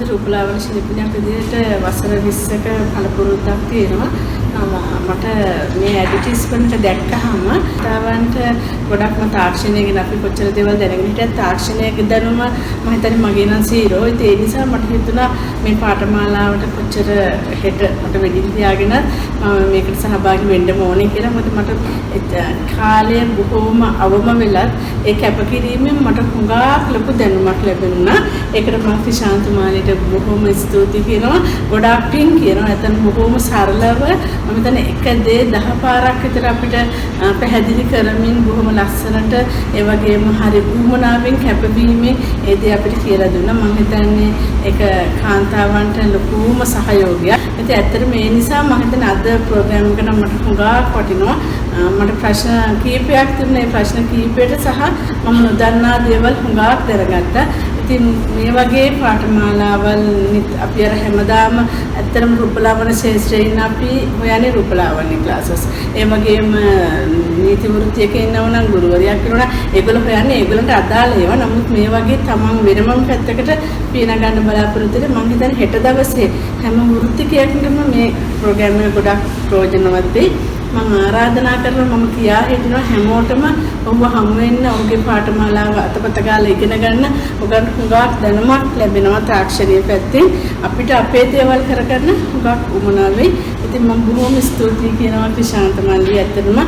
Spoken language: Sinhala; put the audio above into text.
රූපලාවන්‍ය ශිල්පිනියක් විදිහට වසර 20ක පළපුරුද්දක් තියෙනවා. මට මේ ඇඩ්වර්ටයිස්මන්ට් එක දැක්කහම තාවන්ට ගොඩක්ම තාක්ෂණය ගැන අපි කොච්චර දේවල් දැනගෙන හිටියත් තාක්ෂණයේ දැනුම මම හිතන්නේ මගේ නම් 0. ඒ නිසා මට හිතුණා මේ පාඨමාලාවට කොච්චර හෙට මට වෙඩින් තියාගෙන මේකට සහභාගී වෙන්න ඕනේ කියලා. මොකද මට කාලය බොහෝම අවම වෙලත් ඒ කැපකිරීමෙන් මට හුඟක් ලොකු දැනුමක් ලැබුණා. ඒකට මම ශාන්ත මාලිට බොහෝම ස්තුතියි කියනවා. ගොඩාක් පිං කියනවා. එතන බොහෝම සරලව මම හිතන්නේ එක දේ 10 පාරක් විතර අපිට පැහැදිලි කරමින් බොහොම ලස්සනට ඒ වගේම හරි උමනාවෙන් කැපවීමෙන් ඒ දේ අපිට කියලා දුන්නා. මම හිතන්නේ ඒක කාන්තාවන්ට ලොකුම සහයෝගයක්. ඉතින් ඇත්තටම මේ නිසා මම හිතන්නේ අද ප්‍රෝග්‍රෑම් එක නම් මට හුඟක් වටිනවා. මට ප්‍රශ්න කීපයක් තිබුණා. ඒ ප්‍රශ්න කීපයට සහ මම නොදන්නා දේවල් හුඟක් දැනගත්තා. ඉතින් මේ වගේ පාඨමාලාවල් අපි අර හැමදාම ඇත්තටම රූපලාවන්‍ය ශාස්ත්‍රයෙන් අපි හොයන්නේ රූපලාවන්‍ය ක්ලාසස්. ඒ වගේම නීති වෘත්තියක ඉන්නව නම් ගුරුවරයෙක් වෙනවා. ඒගොල්ලෝ හොයන්නේ ඒගොල්ලන්ට අදාළ ඒවා. නමුත් මේ වගේ තමන් වෙනම පැත්තකට පීන ගන්න බලාපොරොත්තු වෙන මම හිතන්නේ හෙට දවසේ හැම වෘත්තිකයකටම මේ ප්‍රෝග්‍රෑම් එක ගොඩක් ප්‍රයෝජනවත් වෙයි. මම ආරාධනා කරනවා මම කියා හිටිනවා හැමෝටම ඔබ හමු වෙන්න ඔබගේ පාඨමාලාව අතපත ගාලා ඉගෙන ගන්න. ඔබට හුඟක් දැනුමක් ලැබෙනවා තාක්ෂණීය පැත්තෙන්. අපිට අපේ දේවල් කරගන්න හුඟක් උමනා වෙයි. ඉතින් මම බොහොම ස්තුතියි කියනවා ශාන්ත මල්ලි. ඇත්තටම